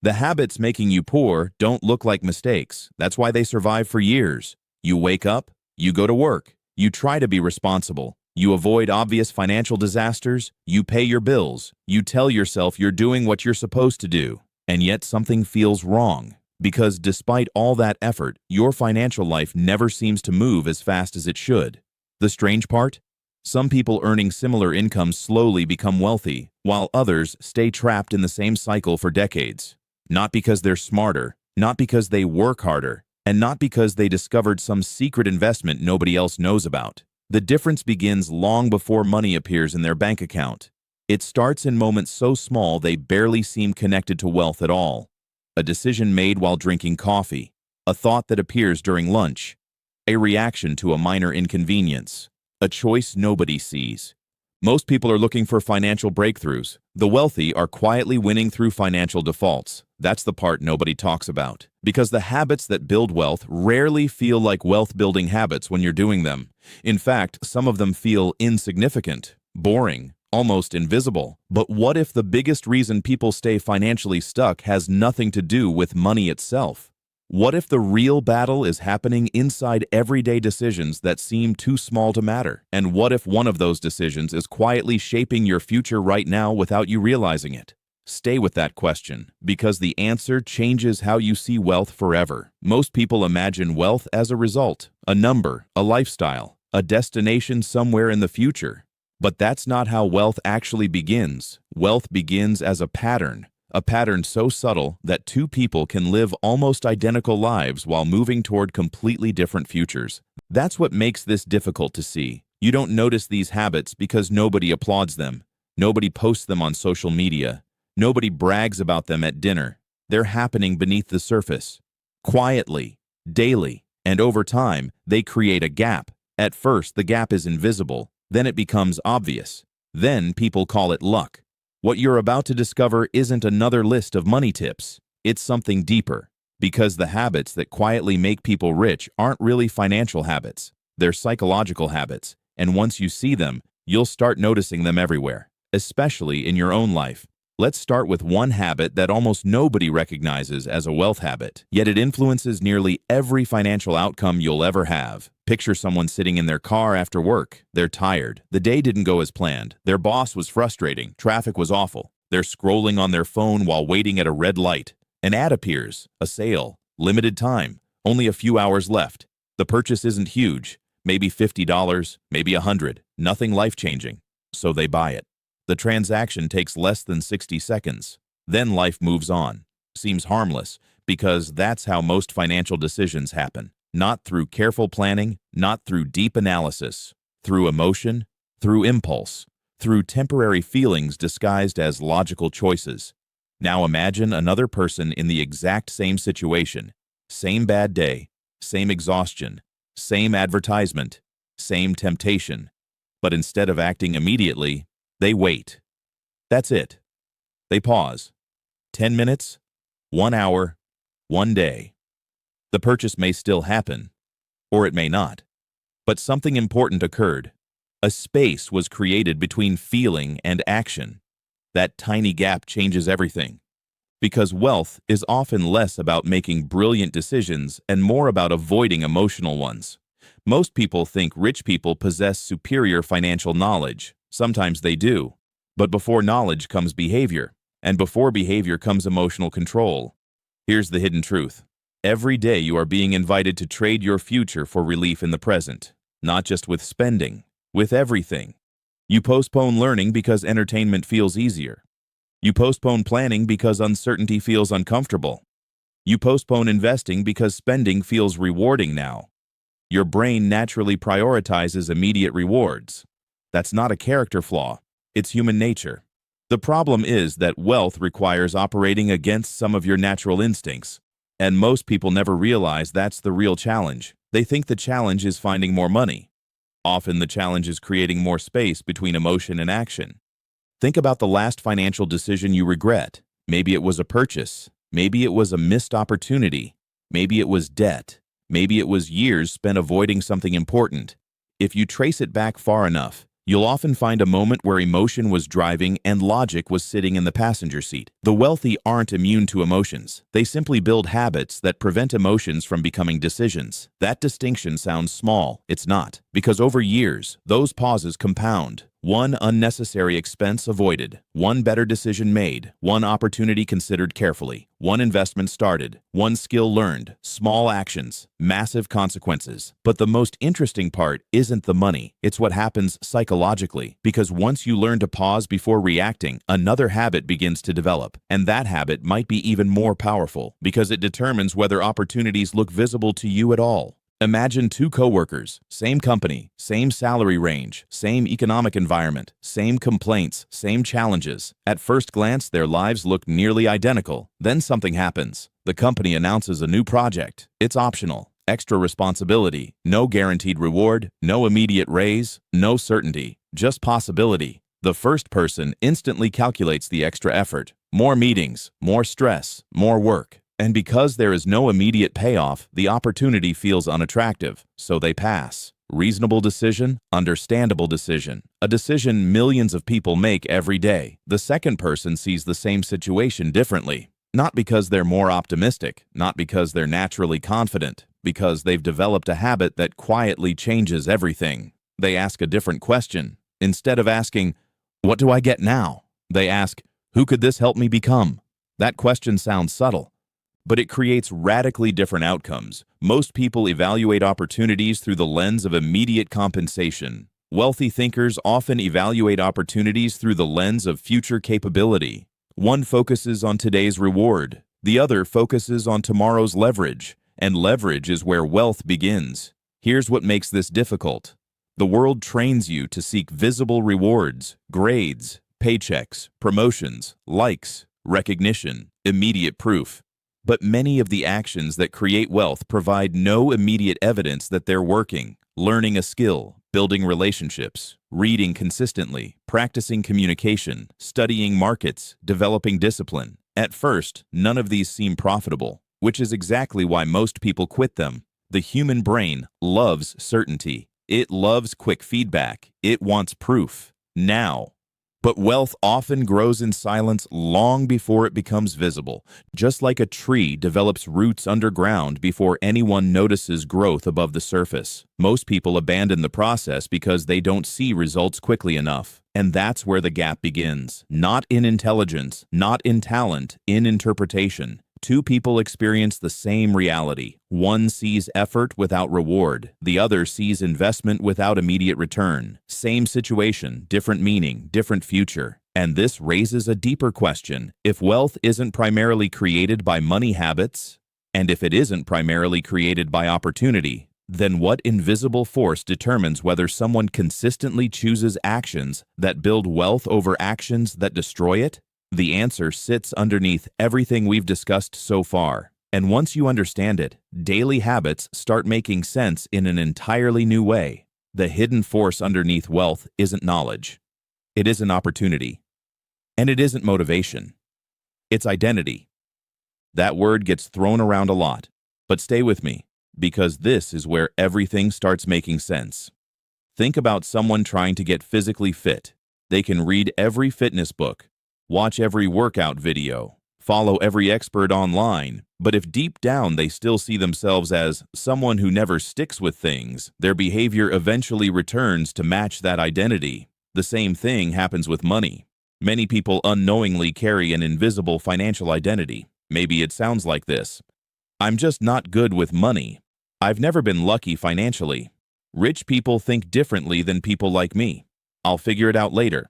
The habits making you poor don't look like mistakes. That's why they survive for years. You wake up, you go to work, you try to be responsible, you avoid obvious financial disasters, you pay your bills, you tell yourself you're doing what you're supposed to do, and yet something feels wrong. Because despite all that effort, your financial life never seems to move as fast as it should. The strange part? Some people earning similar incomes slowly become wealthy, while others stay trapped in the same cycle for decades. Not because they're smarter, not because they work harder, and not because they discovered some secret investment nobody else knows about. The difference begins long before money appears in their bank account. It starts in moments so small they barely seem connected to wealth at all. A decision made while drinking coffee, a thought that appears during lunch, a reaction to a minor inconvenience, a choice nobody sees. Most people are looking for financial breakthroughs. The wealthy are quietly winning through financial defaults. That's the part nobody talks about. Because the habits that build wealth rarely feel like wealth-building habits when you're doing them. In fact, some of them feel insignificant, boring, almost invisible. But what if the biggest reason people stay financially stuck has nothing to do with money itself? What if the real battle is happening inside everyday decisions that seem too small to matter? And what if one of those decisions is quietly shaping your future right now without you realizing it? Stay with that question, because the answer changes how you see wealth forever. Most people imagine wealth as a result, a number, a lifestyle, a destination somewhere in the future. But that's not how wealth actually begins. Wealth begins as a pattern so subtle that two people can live almost identical lives while moving toward completely different futures. That's what makes this difficult to see. You don't notice these habits because nobody applauds them. Nobody posts them on social media. Nobody brags about them at dinner. They're happening beneath the surface, quietly, daily, and over time, they create a gap. At first, the gap is invisible. Then it becomes obvious. Then people call it luck. What you're about to discover isn't another list of money tips. It's something deeper. Because the habits that quietly make people rich aren't really financial habits. They're psychological habits. And once you see them, you'll start noticing them everywhere, especially in your own life. Let's start with one habit that almost nobody recognizes as a wealth habit, yet it influences nearly every financial outcome you'll ever have. Picture someone sitting in their car after work. They're tired. The day didn't go as planned. Their boss was frustrating. Traffic was awful. They're scrolling on their phone while waiting at a red light. An ad appears. A sale. Limited time. Only a few hours left. The purchase isn't huge. Maybe $50, maybe $100. Nothing life-changing. So they buy it. The transaction takes less than 60 seconds. Then life moves on. Seems harmless, because that's how most financial decisions happen. Not through careful planning, not through deep analysis. Through emotion, through impulse, through temporary feelings disguised as logical choices. Now imagine another person in the exact same situation. Same bad day, same exhaustion, same advertisement, same temptation. But instead of acting immediately, they wait. That's it. They pause. 10 minutes, 1 hour, 1 day. The purchase may still happen, or it may not. But something important occurred. A space was created between feeling and action. That tiny gap changes everything. Because wealth is often less about making brilliant decisions and more about avoiding emotional ones. Most people think rich people possess superior financial knowledge. Sometimes they do. But before knowledge comes behavior, and before behavior comes emotional control. Here's the hidden truth. Every day you are being invited to trade your future for relief in the present, not just with spending, with everything. You postpone learning because entertainment feels easier. You postpone planning because uncertainty feels uncomfortable. You postpone investing because spending feels rewarding now. Your brain naturally prioritizes immediate rewards. That's not a character flaw. It's human nature. The problem is that wealth requires operating against some of your natural instincts. And most people never realize that's the real challenge. They think the challenge is finding more money. Often the challenge is creating more space between emotion and action. Think about the last financial decision you regret. Maybe it was a purchase. Maybe it was a missed opportunity. Maybe it was debt. Maybe it was years spent avoiding something important. If you trace it back far enough, You'll often find a moment where emotion was driving and logic was sitting in the passenger seat. The wealthy aren't immune to emotions. They simply build habits that prevent emotions from becoming decisions. That distinction sounds small. It's not, because over years, those pauses compound. One unnecessary expense avoided, one better decision made, one opportunity considered carefully, one investment started, one skill learned, small actions, massive consequences. But the most interesting part isn't the money, it's what happens psychologically. Because once you learn to pause before reacting, another habit begins to develop. And that habit might be even more powerful, because it determines whether opportunities look visible to you at all. Imagine two coworkers, same company, same salary range, same economic environment, same complaints, same challenges. At first glance, their lives look nearly identical. Then something happens. The company announces a new project. It's optional. Extra responsibility, no guaranteed reward, no immediate raise, no certainty, just possibility. The first person instantly calculates the extra effort. More meetings, more stress, more work. And because there is no immediate payoff, the opportunity feels unattractive, so they pass. Reasonable decision, understandable decision. A decision millions of people make every day. The second person sees the same situation differently. Not because they're more optimistic, not because they're naturally confident, because they've developed a habit that quietly changes everything. They ask a different question. Instead of asking, "What do I get now?" they ask, "Who could this help me become?" That question sounds subtle, but it creates radically different outcomes. Most people evaluate opportunities through the lens of immediate compensation. Wealthy thinkers often evaluate opportunities through the lens of future capability. One focuses on today's reward, the other focuses on tomorrow's leverage, and leverage is where wealth begins. Here's what makes this difficult. The world trains you to seek visible rewards, grades, paychecks, promotions, likes, recognition, immediate proof. But many of the actions that create wealth provide no immediate evidence that they're working. Learning a skill, building relationships, reading consistently, practicing communication, studying markets, developing discipline. At first, none of these seem profitable, which is exactly why most people quit them. The human brain loves certainty. It loves quick feedback. It wants proof. Now. But wealth often grows in silence long before it becomes visible, just like a tree develops roots underground before anyone notices growth above the surface. Most people abandon the process because they don't see results quickly enough. And that's where the gap begins. Not in intelligence, not in talent, in interpretation. Two people experience the same reality. One sees effort without reward. The other sees investment without immediate return. Same situation, different meaning, different future. And this raises a deeper question. If wealth isn't primarily created by money habits, and if it isn't primarily created by opportunity, then what invisible force determines whether someone consistently chooses actions that build wealth over actions that destroy it? The answer sits underneath everything we've discussed so far. And once you understand it, daily habits start making sense in an entirely new way. The hidden force underneath wealth isn't knowledge. It isn't opportunity. And it isn't motivation. It's identity. That word gets thrown around a lot, but stay with me, because this is where everything starts making sense. Think about someone trying to get physically fit. They can read every fitness book, watch every workout video, follow every expert online, but if deep down they still see themselves as someone who never sticks with things, their behavior eventually returns to match that identity. The same thing happens with money. Many people unknowingly carry an invisible financial identity. Maybe it sounds like this: "I'm just not good with money. I've never been lucky financially. Rich people think differently than people like me. I'll figure it out later.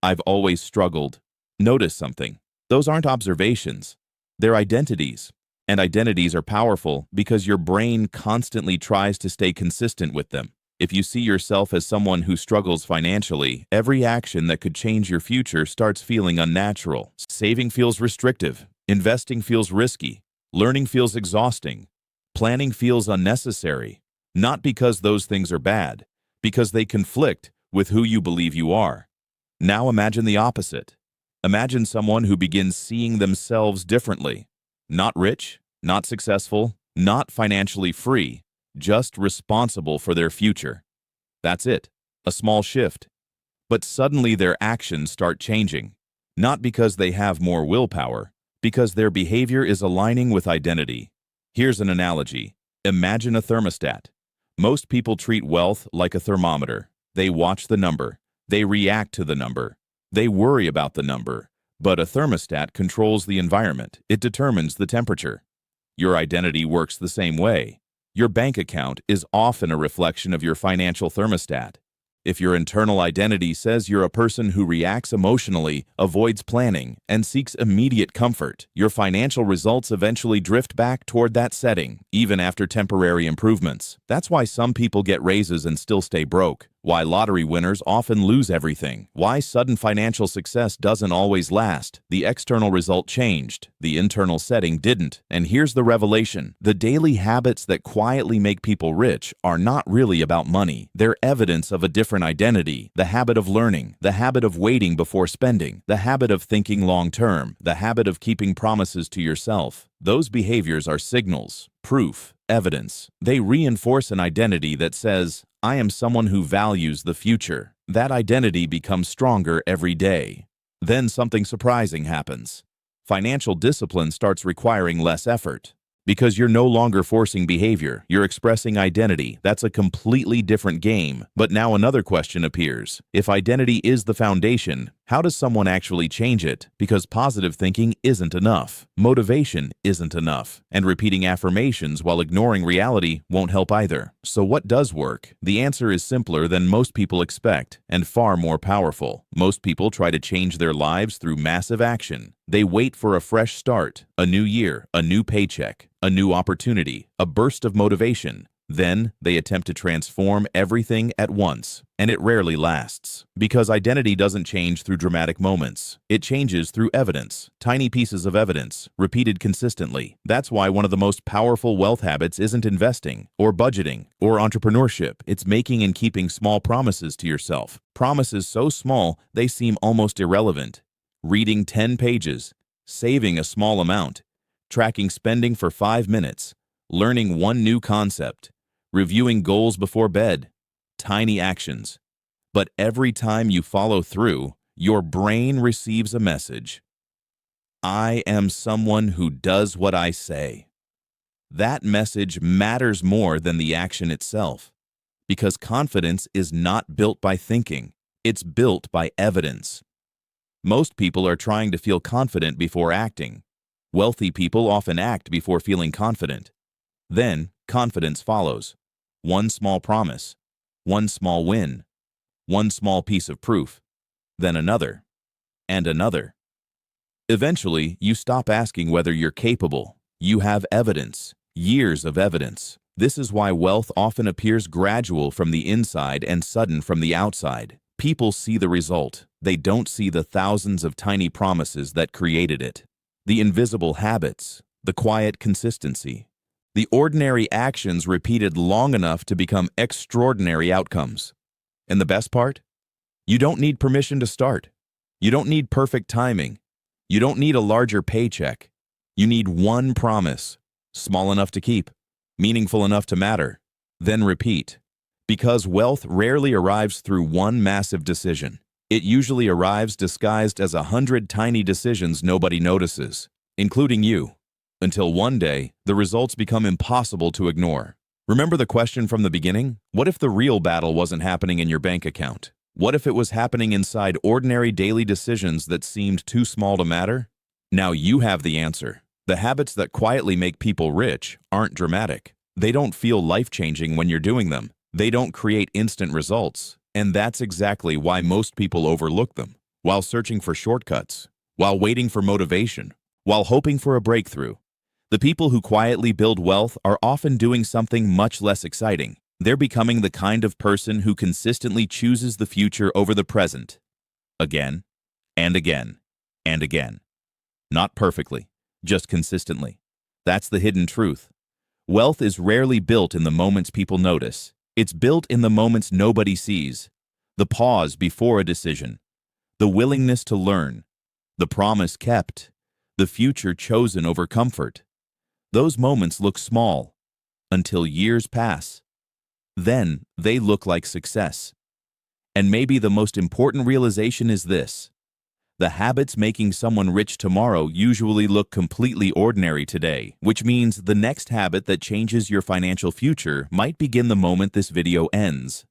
I've always struggled." Notice something. Those aren't observations. They're identities. And identities are powerful because your brain constantly tries to stay consistent with them. If you see yourself as someone who struggles financially, every action that could change your future starts feeling unnatural. Saving feels restrictive. Investing feels risky. Learning feels exhausting. Planning feels unnecessary. Not because those things are bad, because they conflict with who you believe you are. Now imagine the opposite. Imagine someone who begins seeing themselves differently. Not rich, not successful, not financially free, just responsible for their future. That's it. A small shift. but suddenly their actions start changing. Not because they have more willpower, because their behavior is aligning with identity. Here's an analogy. Imagine a thermostat. Most people treat wealth like a thermometer. They watch the number. They react to the number. They worry about the number. But a thermostat controls the environment. It determines the temperature. Your identity works the same way. Your bank account is often a reflection of your financial thermostat. If your internal identity says you're a person who reacts emotionally, avoids planning, and seeks immediate comfort, your financial results eventually drift back toward that setting, even after temporary improvements. That's why some people get raises and still stay broke. Why lottery winners often lose everything. Why sudden financial success doesn't always last. The external result changed. The internal setting didn't. And here's the revelation. The daily habits that quietly make people rich are not really about money. They're evidence of a different identity. The habit of learning. The habit of waiting before spending. The habit of thinking long term. The habit of keeping promises to yourself. Those behaviors are signals, proof, evidence. They reinforce an identity that says, I am someone who values the future. That identity becomes stronger every day. Then something surprising happens. Financial discipline starts requiring less effort. Because you're no longer forcing behavior, you're expressing identity. That's a completely different game. But now another question appears. If identity is the foundation, how does someone actually change it? Because positive thinking isn't enough. Motivation isn't enough. And repeating affirmations while ignoring reality won't help either. So what does work? The answer is simpler than most people expect and far more powerful. Most people try to change their lives through massive action. They wait for a fresh start, a new year, a new paycheck, a new opportunity, a burst of motivation. Then they attempt to transform everything at once, and it rarely lasts. Because identity doesn't change through dramatic moments. It changes through evidence, tiny pieces of evidence, repeated consistently. That's why one of the most powerful wealth habits isn't investing, or budgeting, or entrepreneurship. It's making and keeping small promises to yourself. Promises so small, they seem almost irrelevant. Reading 10 pages, saving a small amount, tracking spending for 5 minutes, learning one new concept, reviewing goals before bed, tiny actions. But every time you follow through, your brain receives a message. I am someone who does what I say. That message matters more than the action itself, because confidence is not built by thinking, it's built by evidence. Most people are trying to feel confident before acting. Wealthy people often act before feeling confident. Then, confidence follows. One small promise, one small win, one small piece of proof, then another, and another. Eventually, you stop asking whether you're capable. You have evidence, years of evidence. This is why wealth often appears gradual from the inside and sudden from the outside. People see the result. They don't see the thousands of tiny promises that created it. The invisible habits, the quiet consistency, the ordinary actions repeated long enough to become extraordinary outcomes. And the best part? You don't need permission to start. You don't need perfect timing. You don't need a larger paycheck. You need one promise, small enough to keep, meaningful enough to matter. Then repeat. Because wealth rarely arrives through one massive decision. It usually arrives disguised as 100 tiny decisions nobody notices, including you, until one day, the results become impossible to ignore. Remember the question from the beginning? What if the real battle wasn't happening in your bank account? What if it was happening inside ordinary daily decisions that seemed too small to matter? Now you have the answer. The habits that quietly make people rich aren't dramatic. They don't feel life-changing when you're doing them. They don't create instant results. And that's exactly why most people overlook them. While searching for shortcuts, while waiting for motivation, while hoping for a breakthrough, the people who quietly build wealth are often doing something much less exciting. They're becoming the kind of person who consistently chooses the future over the present. Again, and again, and again. Not perfectly, just consistently. That's the hidden truth. Wealth is rarely built in the moments people notice. It's built in the moments nobody sees. The pause before a decision. The willingness to learn. The promise kept. The future chosen over comfort. Those moments look small until years pass. Then they look like success. And maybe the most important realization is this: the habits making someone rich tomorrow usually look completely ordinary today, which means the next habit that changes your financial future might begin the moment this video ends.